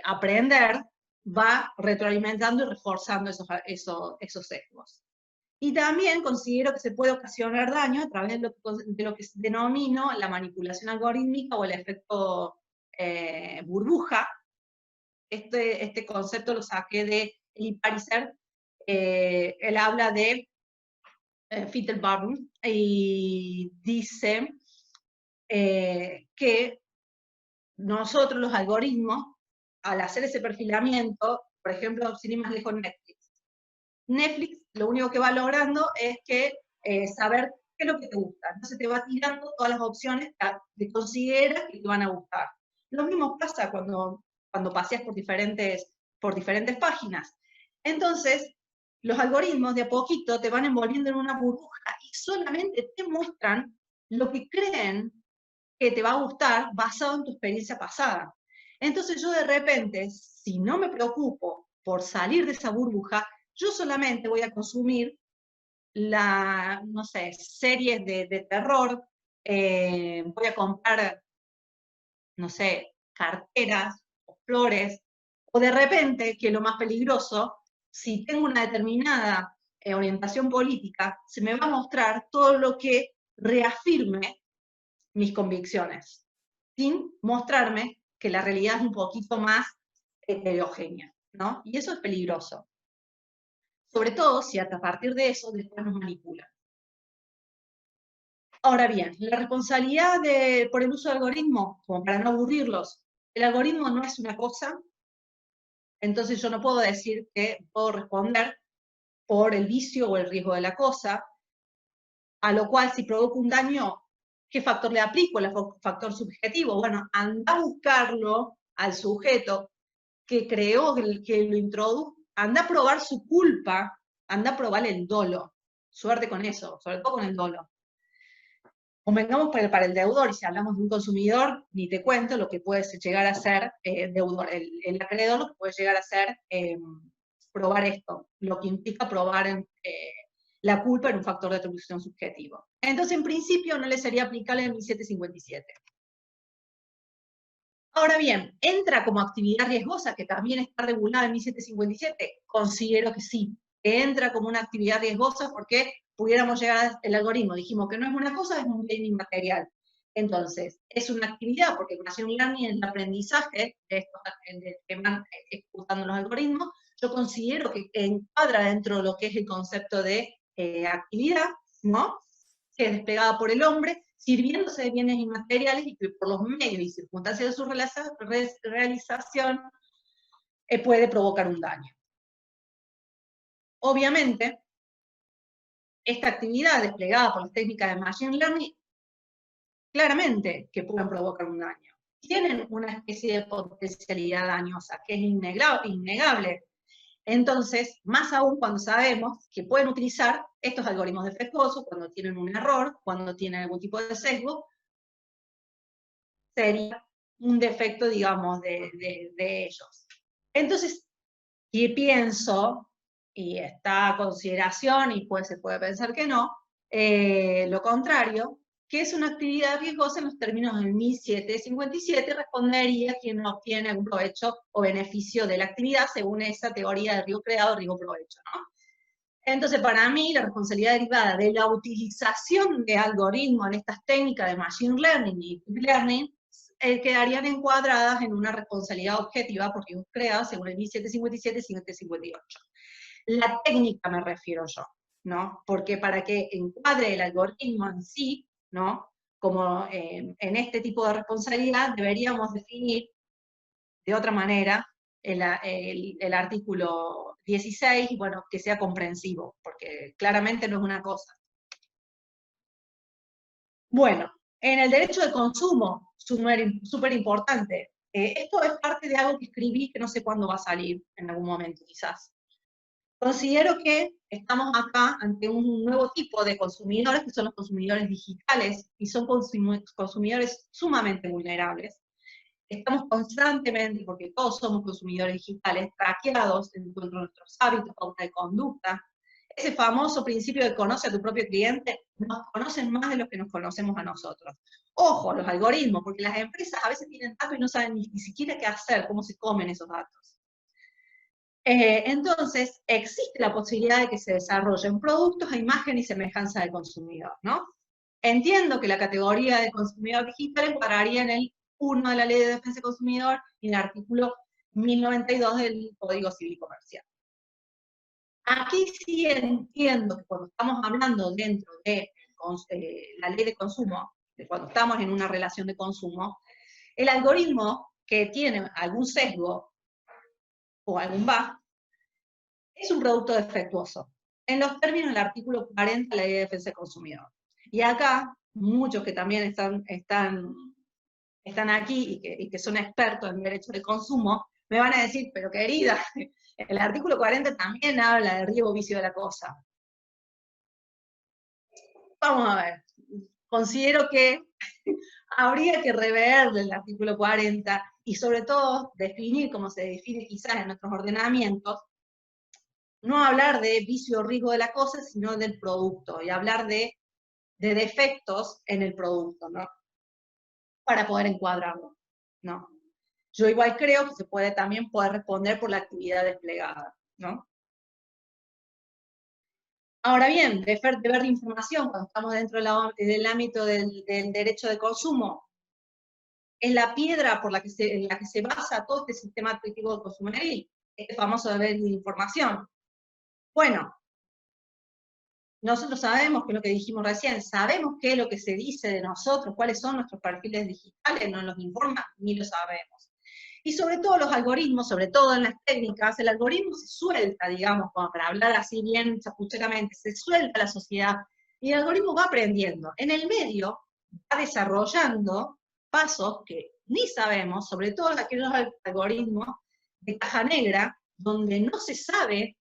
aprender, va retroalimentando y reforzando esos sesgos. Y también considero que se puede ocasionar daño a través de lo que denomino la manipulación algorítmica o el efecto burbuja. Este concepto lo saqué de Lee Pariser. Él habla de Fittelbaum y dice que nosotros los algoritmos, al hacer ese perfilamiento, por ejemplo, sin ir más lejos, Netflix lo único que va logrando es que saber qué es lo que te gusta. Entonces te va tirando todas las opciones que consideras que te van a gustar. Lo mismo pasa cuando paseas por diferentes páginas. Entonces, los algoritmos de a poquito te van envolviendo en una burbuja y solamente te muestran lo que creen que te va a gustar basado en tu experiencia pasada. Entonces yo de repente, si no me preocupo por salir de esa burbuja, yo solamente voy a consumir no sé, series de terror, voy a comprar, no sé, carteras o flores, o de repente, que es lo más peligroso, si tengo una determinada orientación política, se me va a mostrar todo lo que reafirme mis convicciones, sin mostrarme que la realidad es un poquito más heterogénea, ¿no? Y eso es peligroso. Sobre todo si a partir de eso después nos manipulan. Ahora bien, la responsabilidad por el uso de algoritmos, como para no aburrirlos, el algoritmo no es una cosa, entonces yo no puedo decir que puedo responder por el vicio o el riesgo de la cosa, a lo cual si provoca un daño, ¿qué factor le aplico? El factor subjetivo. Bueno, anda a buscarlo al sujeto que creó, que lo introdujo, anda a probar su culpa anda a probar el dolo. Suerte con eso, sobre todo con el dolo. Convengamos para el deudor, y si hablamos de un consumidor, ni te cuento lo que puede llegar a ser deudor, el acreedor, lo que puede llegar a ser probar esto, lo que implica probar la culpa en un factor de atribución subjetivo. Entonces, en principio, no le sería aplicable el 1757. Ahora bien, ¿entra como actividad riesgosa, que también está regulada en 1757? Considero que sí, que entra como una actividad riesgosa porque pudiéramos llegar al algoritmo. Dijimos que no es una cosa, es un bien inmaterial. Entonces, es una actividad, porque Machine Learning es el aprendizaje de estos que van ejecutando los algoritmos. Yo considero que encuadra dentro de lo que es el concepto de actividad, ¿no? Que es desplegada por el hombre, sirviéndose de bienes inmateriales y que por los medios y circunstancias de su realización puede provocar un daño. Obviamente, esta actividad desplegada por las técnicas de Machine Learning, claramente que pueden provocar un daño. Tienen una especie de potencialidad dañosa, que es innegable. Entonces, más aún cuando sabemos que pueden utilizar estos algoritmos defectuosos cuando tienen un error, cuando tienen algún tipo de sesgo, sería un defecto, digamos, de ellos. Entonces, si pienso, y está a consideración, y pues se puede pensar que no, lo contrario, que es una actividad riesgosa en los términos del 1757, respondería quien no obtiene algún provecho o beneficio de la actividad según esa teoría de riesgo creado, riesgo provecho, ¿no? Entonces, para mí, la responsabilidad derivada de la utilización de algoritmos en estas técnicas de Machine Learning y Deep Learning quedarían encuadradas en una responsabilidad objetiva por riesgos creados según el 1757 y 1758. La técnica me refiero yo, ¿no? Porque para que encuadre el algoritmo en sí, ¿no? Como en este tipo de responsabilidad, deberíamos definir de otra manera el artículo 16, y bueno, que sea comprensivo, porque claramente no es una cosa. Bueno, en el derecho de consumo, súper importante. Esto es parte de algo que escribí que no sé cuándo va a salir, en algún momento quizás. Considero que estamos acá ante un nuevo tipo de consumidores, que son los consumidores digitales, y son consumidores sumamente vulnerables. Estamos constantemente, porque todos somos consumidores digitales, traqueados en cuanto a nuestros hábitos, pauta de conducta. Ese famoso principio de conoce a tu propio cliente, nos conocen más de los que nos conocemos a nosotros. Ojo, los algoritmos, porque las empresas a veces tienen datos y no saben ni siquiera qué hacer, cómo se comen esos datos. Entonces, existe la posibilidad de que se desarrollen productos a imagen y semejanza del consumidor, ¿no? Entiendo que la categoría de consumidor digital encuadraría en el 1 de la Ley de Defensa del Consumidor y en el artículo 1092 del Código Civil Comercial. Aquí sí entiendo que cuando estamos hablando dentro de la ley de consumo, de cuando estamos en una relación de consumo, el algoritmo que tiene algún sesgo o algún bug es un producto defectuoso, en los términos del artículo 40 de la Ley de Defensa del Consumidor. Y acá, muchos que también están aquí y que son expertos en derecho de consumo, me van a decir, pero querida, el artículo 40 también habla de riesgo vicio de la cosa. Vamos a ver, considero que habría que rever el artículo 40 y sobre todo definir como se define quizás en nuestros ordenamientos, no hablar de vicio o riesgo de la cosa, sino del producto, y hablar de defectos en el producto, ¿no? Para poder encuadrarlo, ¿no? Yo igual creo que se puede también poder responder por la actividad desplegada, ¿no? Ahora bien, deber de información, cuando estamos dentro del ámbito del derecho de consumo, es la piedra en la que se basa todo este sistema adquisitivo de consumeril, este famoso deber de información. Bueno, nosotros sabemos que es lo que dijimos recién, sabemos qué es lo que se dice de nosotros, cuáles son nuestros perfiles digitales, no nos informa, ni lo sabemos. Y sobre todo los algoritmos, sobre todo en las técnicas, el algoritmo se suelta, digamos, como para hablar así bien chapucheramente, se suelta la sociedad, y el algoritmo va aprendiendo. En el medio va desarrollando pasos que ni sabemos, sobre todo aquellos algoritmos de caja negra, donde no se sabe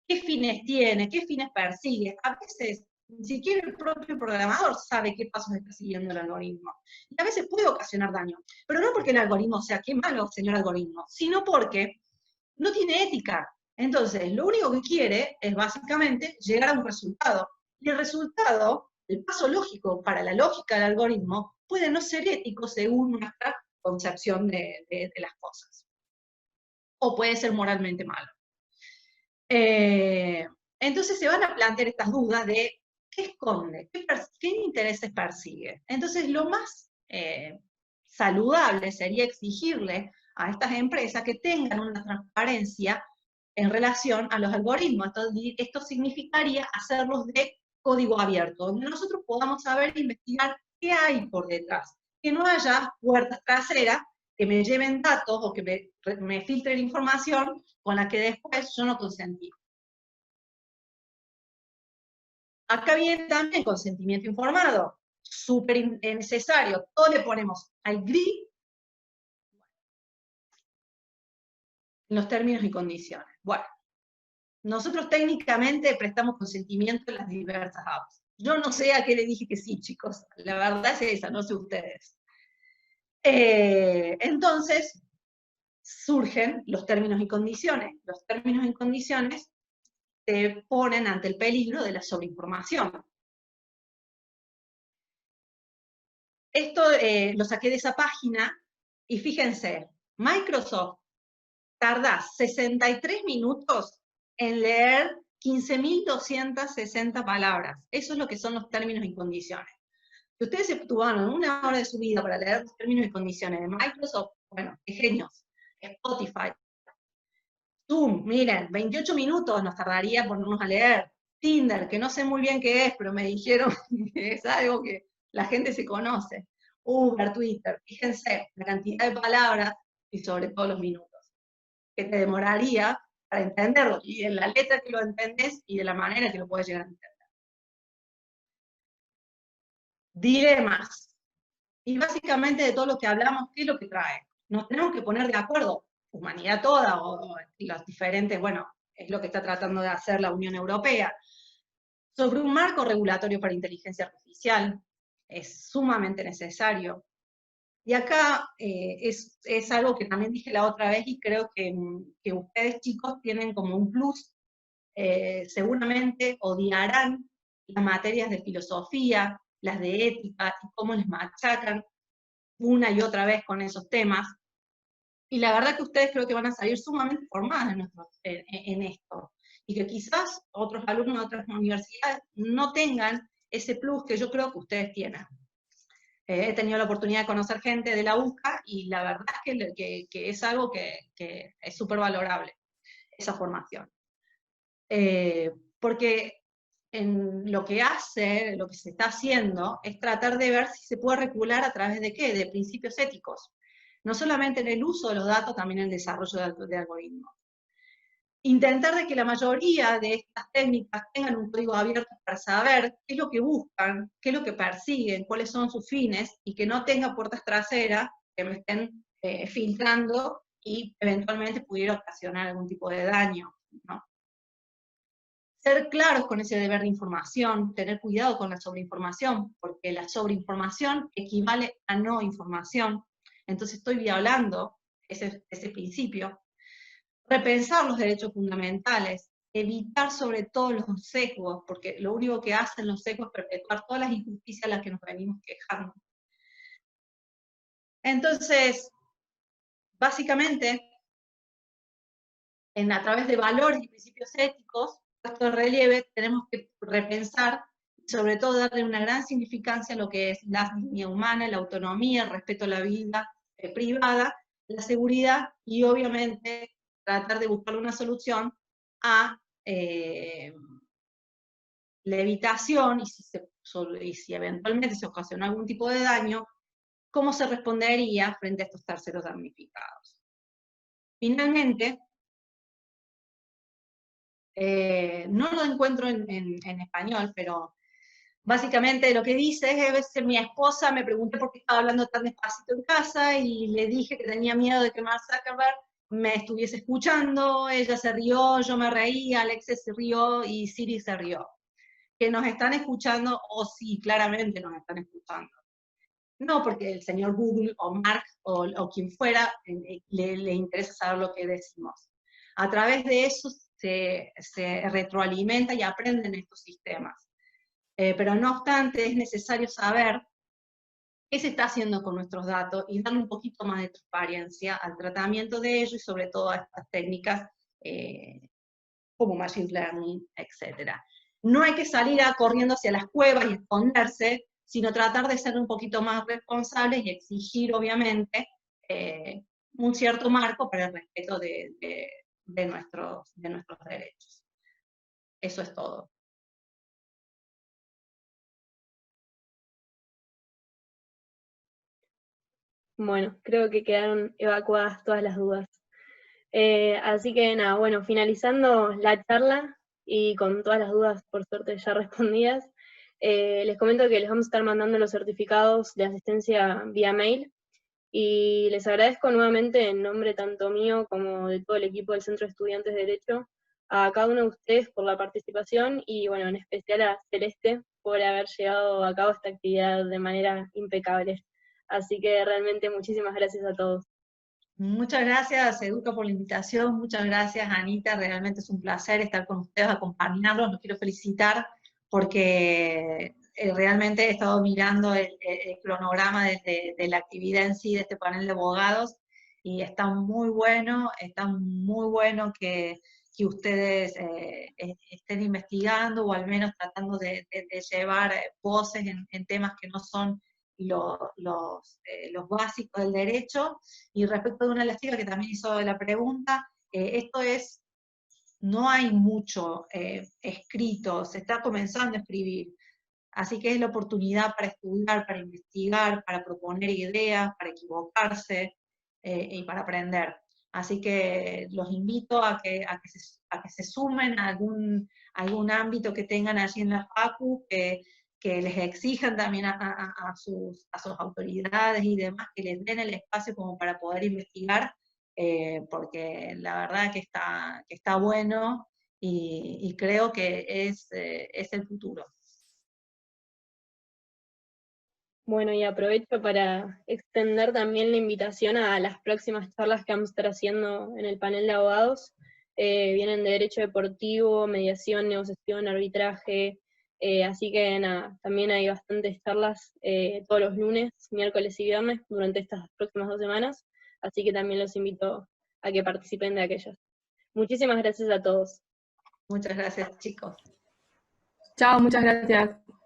qué fines tiene, qué fines persigue. A veces, ni siquiera el propio programador sabe qué pasos está siguiendo el algoritmo. Y a veces puede ocasionar daño, pero no porque el algoritmo sea qué malo, señor algoritmo, sino porque no tiene ética. Entonces, lo único que quiere es básicamente llegar a un resultado. Y el resultado, el paso lógico para la lógica del algoritmo, puede no ser ético según nuestra concepción de las cosas. O puede ser moralmente malo. Entonces se van a plantear estas dudas de qué esconde, qué intereses persigue. Entonces lo más saludable sería exigirle a estas empresas que tengan una transparencia en relación a los algoritmos. Esto significaría hacerlos de código abierto, donde nosotros podamos saber e investigar qué hay por detrás, que no haya puertas traseras que me lleven datos o que me filtren información con la que después yo no consentí. Acá viene también consentimiento informado, súper necesario, todo le ponemos agree en los términos y condiciones. Bueno, nosotros técnicamente prestamos consentimiento en las diversas apps. Yo no sé a qué le dije que sí, chicos, la verdad es esa, no sé ustedes. Entonces, surgen los términos y condiciones. Los términos y condiciones te ponen ante el peligro de la sobreinformación. Esto lo saqué de esa página y fíjense, Microsoft tarda 63 minutos en leer 15.260 palabras. Eso es lo que son los términos y condiciones. Si ustedes se tomaron una hora de su vida para leer los términos y condiciones de Microsoft, bueno, qué genios. Spotify, Zoom, miren, 28 minutos nos tardaría ponernos a leer. Tinder, que no sé muy bien qué es, pero me dijeron que es algo que la gente se conoce. Uber, Twitter, fíjense la cantidad de palabras y sobre todo los minutos que te demoraría para entenderlo, y en la letra que lo entendés y de la manera que lo puedes llegar a entender. Dilemas. Y básicamente de todo lo que hablamos, ¿qué es lo que trae? Nos tenemos que poner de acuerdo, humanidad toda, o los diferentes, bueno, es lo que está tratando de hacer la Unión Europea, sobre un marco regulatorio para inteligencia artificial. Es sumamente necesario. Y acá es algo que también dije la otra vez y creo que ustedes, chicos, tienen como un plus. Seguramente odiarán las materias de filosofía, las de ética, y cómo les machacan una y otra vez con esos temas. Y la verdad que ustedes creo que van a salir sumamente formadas en esto. Y que quizás otros alumnos de otras universidades no tengan ese plus que yo creo que ustedes tienen. He tenido la oportunidad de conocer gente de la UCA y la verdad es que es algo que es súper valorable, esa formación. Porque en lo que hace, lo que se está haciendo, es tratar de ver si se puede regular a través de qué, de principios éticos. No solamente en el uso de los datos, también en el desarrollo de algoritmos. Intentar de que la mayoría de estas técnicas tengan un código abierto para saber qué es lo que buscan, qué es lo que persiguen, cuáles son sus fines, y que no tenga puertas traseras que me estén filtrando y eventualmente pudiera ocasionar algún tipo de daño, ¿no? Ser claros con ese deber de información, tener cuidado con la sobreinformación, porque la sobreinformación equivale a no información. Entonces estoy violando ese principio. Repensar los derechos fundamentales, evitar sobre todo los sesgos, porque lo único que hacen los sesgos es perpetuar todas las injusticias a las que nos venimos quejando. Entonces, básicamente, a través de valores y principios éticos, puesto de relieve, tenemos que repensar y sobre todo darle una gran significancia a lo que es la dignidad humana, la autonomía, el respeto a la vida privada, la seguridad y obviamente tratar de buscar una solución a la evitación y si eventualmente se ocasiona algún tipo de daño, cómo se respondería frente a estos terceros damnificados. Finalmente, no lo encuentro en español, pero básicamente lo que dice es mi esposa me preguntó por qué estaba hablando tan despacito en casa y le dije que tenía miedo de que Mark Zuckerberg me estuviese escuchando, ella se rió, yo me reí, Alexe se rió y Siri se rió. Que nos están escuchando, o sí, claramente nos están escuchando. No porque el señor Google o Mark o quien fuera le interesa saber lo que decimos. A través de eso se retroalimenta y aprenden estos sistemas. Pero no obstante, es necesario saber qué se está haciendo con nuestros datos y darle un poquito más de transparencia al tratamiento de ellos y sobre todo a estas técnicas como Machine Learning, etc. No hay que salir corriendo hacia las cuevas y esconderse, sino tratar de ser un poquito más responsables y exigir, obviamente, un cierto marco para el respeto de nuestros derechos. Eso es todo. Bueno, creo que quedaron evacuadas todas las dudas. Así que nada, bueno, finalizando la charla y con todas las dudas, por suerte, ya respondidas, les comento que les vamos a estar mandando los certificados de asistencia vía mail, y les agradezco nuevamente en nombre tanto mío como de todo el equipo del Centro de Estudiantes de Derecho a cada uno de ustedes por la participación, y bueno, en especial a Celeste por haber llevado a cabo esta actividad de manera impecable. Así que realmente muchísimas gracias a todos. Muchas gracias, Educa, por la invitación. Muchas gracias, Anita. Realmente es un placer estar con ustedes, acompañarlos. Los quiero felicitar porque realmente he estado mirando el cronograma de la actividad en sí de este panel de abogados y está muy bueno que ustedes estén investigando o al menos tratando de llevar voces en temas que no son los básicos del derecho. Y respecto de una de las chicas que también hizo la pregunta, esto es, no hay mucho escrito, se está comenzando a escribir, así que es la oportunidad para estudiar, para investigar, para proponer ideas, para equivocarse y para aprender. Así que los invito a que se sumen a algún ámbito que tengan allí en la Facu, que les exijan también a sus autoridades y demás, que les den el espacio como para poder investigar, porque la verdad que está bueno y creo que es el futuro. Bueno, y aprovecho para extender también la invitación a las próximas charlas que vamos a estar haciendo en el panel de abogados. Vienen de derecho deportivo, mediación, negociación, arbitraje, así que nada, también hay bastantes charlas todos los lunes, miércoles y viernes durante estas próximas 2 semanas, así que también los invito a que participen de aquellas. Muchísimas gracias a todos. Muchas gracias, chicos. Chao, muchas gracias.